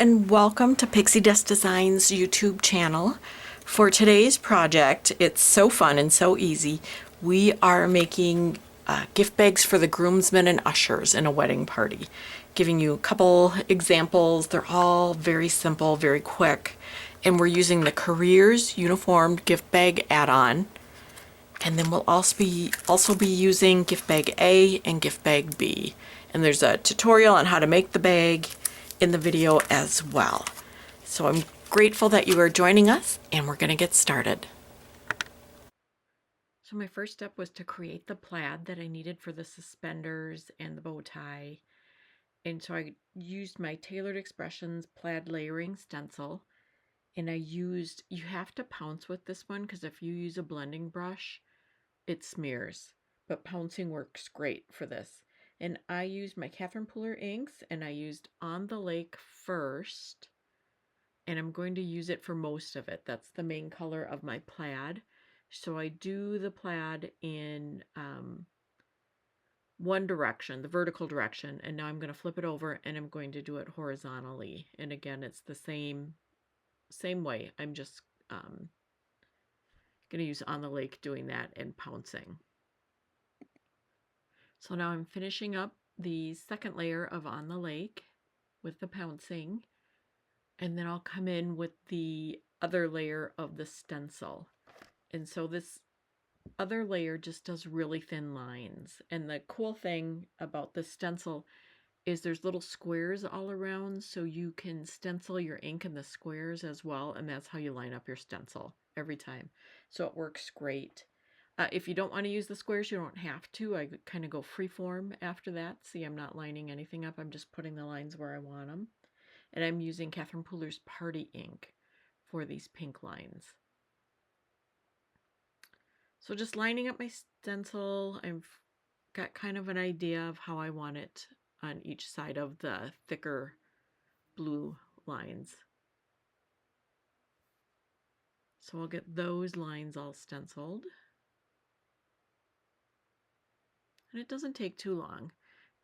and welcome to Pixie Dust Designs YouTube channel. For today's project, it's so fun and so easy. We are making gift bags for the groomsmen and ushers in a wedding party. Giving you a couple examples. They're all very simple, very quick. And we're using the Careers Uniformed Gift Bag add-on. And then we'll also be using gift bag A and gift bag B. And there's a tutorial on how to make the bag in the video as well. So I'm grateful that you are joining us, and we're going to get started. So my first step was to create the plaid that I needed for the suspenders and the bow tie. And so I used my Tailored Expressions plaid layering stencil. And you have to pounce with this one because if you use a blending brush, it smears, but pouncing works great for this. And I used my Catherine Pooler inks, and I used On the Lake first, and I'm going to use it for most of it. That's the main color of my plaid. So I do the plaid in one direction, the vertical direction, and now I'm going to flip it over and I'm going to do it horizontally. And again, it's the same way. I'm just going to use On the Lake doing that and pouncing. So now I'm finishing up the second layer of On the Lake with the pouncing, and then I'll come in with the other layer of the stencil. And so this other layer just does really thin lines. And the cool thing about the stencil is there's little squares all around, so you can stencil your ink in the squares as well, and that's how you line up your stencil every time. So it works great. If you don't want to use the squares, you don't have to. I kind of go freeform after that. See, I'm not lining anything up. I'm just putting the lines where I want them. And I'm using Catherine Pooler's Party ink for these pink lines. So just lining up my stencil, I've got kind of an idea of how I want it on each side of the thicker blue lines. So I'll get those lines all stenciled. And it doesn't take too long.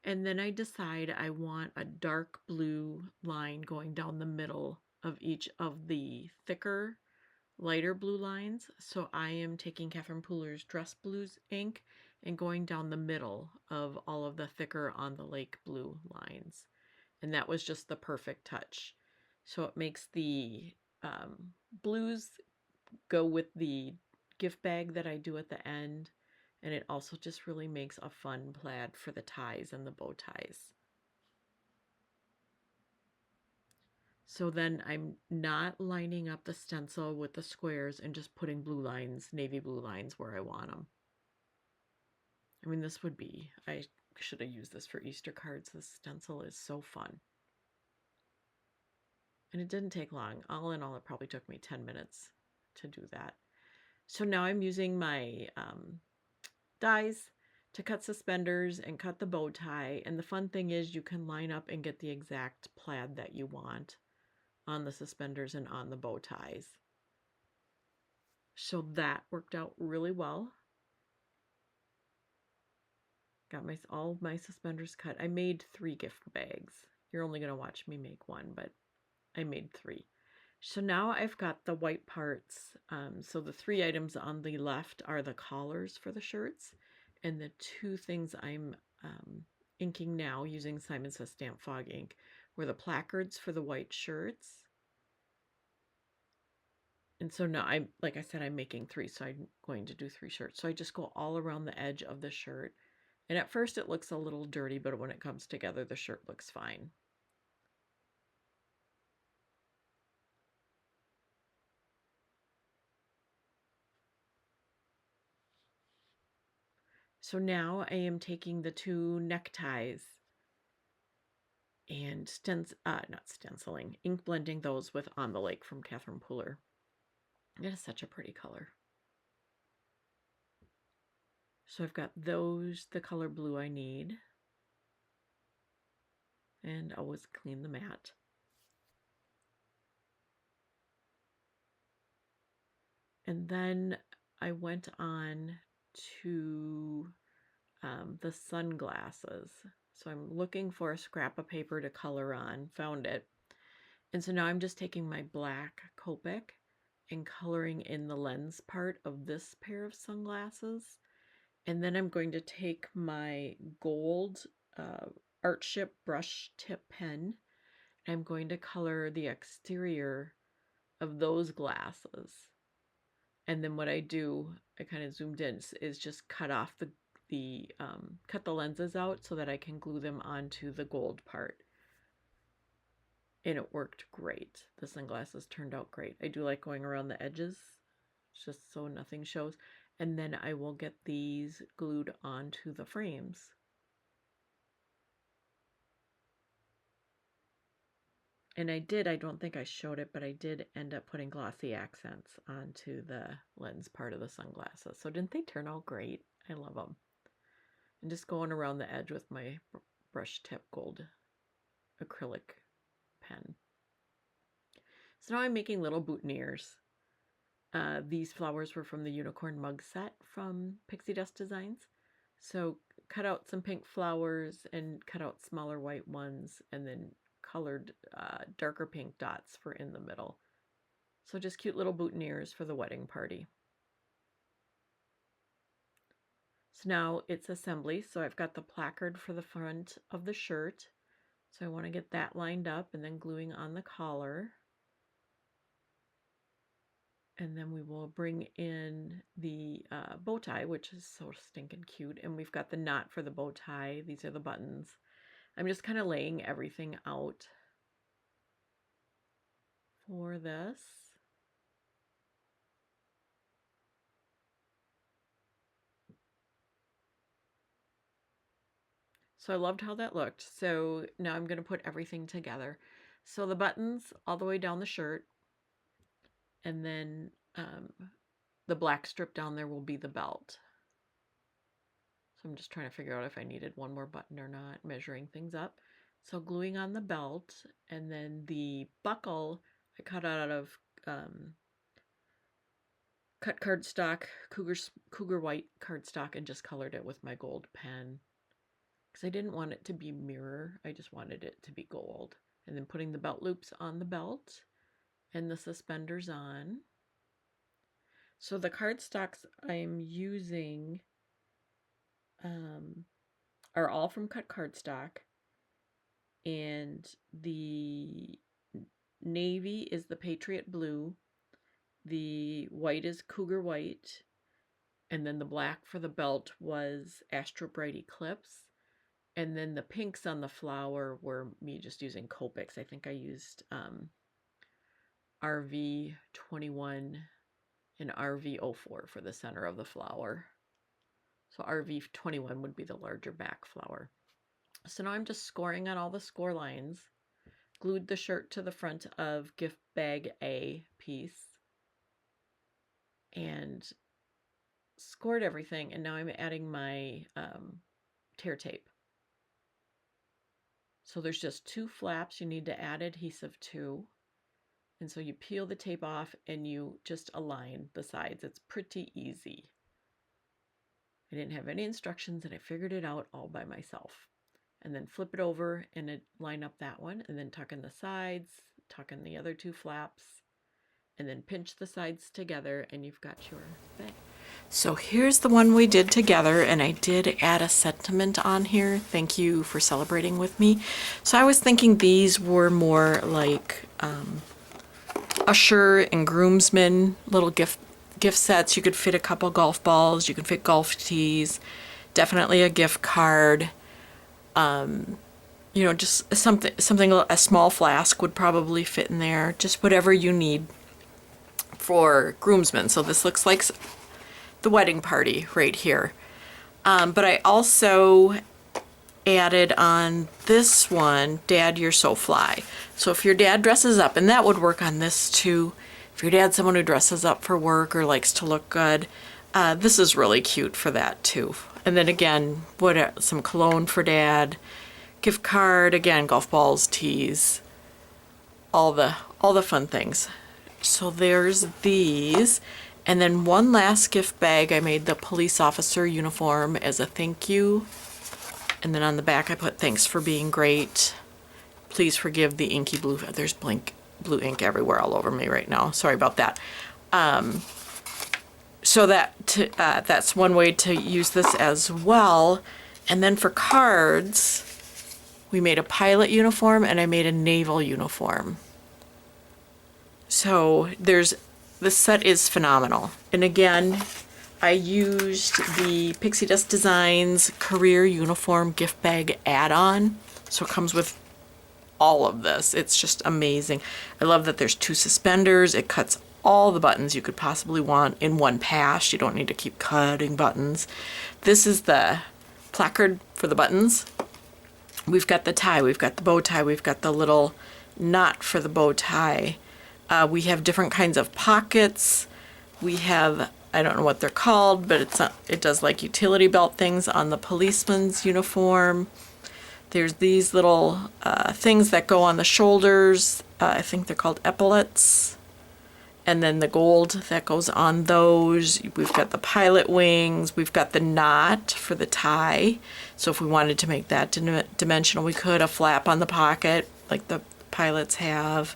And then I decide I want a dark blue line going down the middle of each of the thicker, lighter blue lines. So I am taking Catherine Pooler's Dress Blues ink and going down the middle of all of the thicker On the Lake blue lines. And that was just the perfect touch. So it makes the blues go with the gift bag that I do at the end. And it also just really makes a fun plaid for the ties and the bow ties. So then I'm not lining up the stencil with the squares and just putting blue lines, navy blue lines where I want them. I mean, I should have used this for Easter cards. This stencil is so fun. And it didn't take long. All in all, it probably took me 10 minutes to do that. So now I'm using my dies to cut suspenders and cut the bow tie. And the fun thing is you can line up and get the exact plaid that you want on the suspenders and on the bow ties. So that worked out really well. Got all my suspenders cut. I made 3 gift bags. You're only going to watch me make one, but I made 3. So now I've got the white parts. So the 3 items on the left are the collars for the shirts. And the 2 things I'm inking now using Simon Says Stamp Fog ink were the placards for the white shirts. And so now like I said, I'm making 3, so I'm going to do 3 shirts. So I just go all around the edge of the shirt. And at first it looks a little dirty, but when it comes together, the shirt looks fine. So now I am taking the 2 neckties and not stenciling, ink blending those with On the Lake from Catherine Pooler. It is such a pretty color. So I've got the color blue I need. And always clean the mat. And then I went on to the sunglasses. So I'm looking for a scrap of paper to color on, found it. And so now I'm just taking my black Copic and coloring in the lens part of this pair of sunglasses. And then I'm going to take my gold Artship brush tip pen. I'm going to color the exterior of those glasses. And then what I do, I kind of zoomed in, is just cut off cut the lenses out so that I can glue them onto the gold part. And it worked great. The sunglasses turned out great. I do like going around the edges, just so nothing shows. And then I will get these glued onto the frames. And I don't think I showed it, but I did end up putting glossy accents onto the lens part of the sunglasses. So didn't they turn out great? I love them. And just going around the edge with my brush tip gold acrylic pen. So now I'm making little boutonnieres. These flowers were from the unicorn mug set from Pixi Dust Designs. So cut out some pink flowers and cut out smaller white ones, and then colored darker pink dots for in the middle. So just cute little boutonnieres for the wedding party. So now it's assembly. So I've got the placard for the front of the shirt. So I want to get that lined up and then gluing on the collar. And then we will bring in the bow tie, which is so stinking cute. And we've got the knot for the bow tie. These are the buttons. I'm just kind of laying everything out for this. So I loved how that looked. So now I'm going to put everything together. So the buttons all the way down the shirt, and then the black strip down there will be the belt. So I'm just trying to figure out if I needed one more button or not, measuring things up. So gluing on the belt, and then the buckle I cut out of cut cardstock, Cougar white cardstock, and just colored it with my gold pen. Because I didn't want it to be mirror, I just wanted it to be gold. And then putting the belt loops on the belt and the suspenders on. So the cardstocks I'm using are all from cut cardstock, and the navy is the Patriot Blue, the white is Cougar White, and then the black for the belt was Astro Bright Eclipse, and then the pinks on the flower were me just using Copics. I think I used RV21 and RV04 for the center of the flower. So RV21 would be the larger back flower. So now I'm just scoring on all the score lines. Glued the shirt to the front of gift bag A piece. And scored everything. And now I'm adding my tear tape. So there's just 2 flaps you need to add adhesive to. And so you peel the tape off and you just align the sides. It's pretty easy. I didn't have any instructions and I figured it out all by myself. And then flip it over and line up that one, and then tuck in the sides, tuck in the other 2 flaps, and then pinch the sides together and you've got your bag. So here's the one we did together, and I did add a sentiment on here. Thank you for celebrating with me. So I was thinking these were more like Usher and Groomsmen little gift sets. You could fit a couple golf balls, you could fit golf tees, definitely a gift card. You know, just something, a small flask would probably fit in there. Just whatever you need for groomsmen. So this looks like the wedding party right here. But I also added on this one, Dad, You're So Fly. So if your dad dresses up, and that would work on this too. If your dad's someone who dresses up for work or likes to look good, this is really cute for that too. And then again, some cologne for Dad, gift card, again, golf balls, tees, all the fun things. So there's these. And then one last gift bag, I made the police officer uniform as a thank you. And then on the back I put thanks for being great. Please forgive the inky blue, there's blue ink everywhere all over me right now. Sorry about that. So that's one way to use this as well. And then for cards, we made a pilot uniform and I made a naval uniform. So this set is phenomenal. And again, I used the Pixi Dust Designs career uniform gift bag add-on. So it comes with all of this. It's just amazing. I love that there's 2 suspenders. It cuts all the buttons you could possibly want in one pass. You don't need to keep cutting buttons. This is the placard for the buttons. We've got the tie, we've got the bow tie, we've got the little knot for the bow tie. We have different kinds of pockets. We have, I don't know what they're called, but it does like utility belt things on the policeman's uniform. There's these little things that go on the shoulders. I think they're called epaulets. And then the gold that goes on those. We've got the pilot wings. We've got the knot for the tie. So if we wanted to make that dimensional, we could. A flap on the pocket, like the pilots have.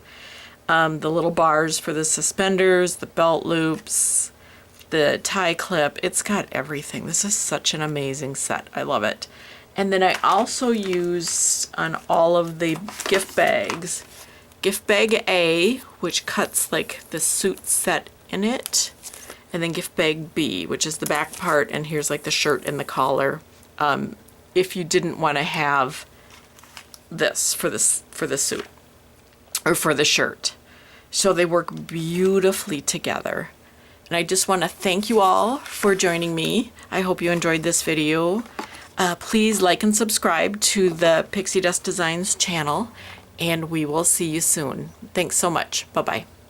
The little bars for the suspenders, the belt loops, the tie clip. It's got everything. This is such an amazing set. I love it. And then I also used on all of the gift bags, gift bag A, which cuts like the suit set in it, and then gift bag B, which is the back part, and here's like the shirt and the collar. If you didn't want to have this for the suit or for the shirt. So they work beautifully together. And I just want to thank you all for joining me. I hope you enjoyed this video. Please like and subscribe to the Pixi Dust Designs channel, and we will see you soon. Thanks so much. Bye-bye.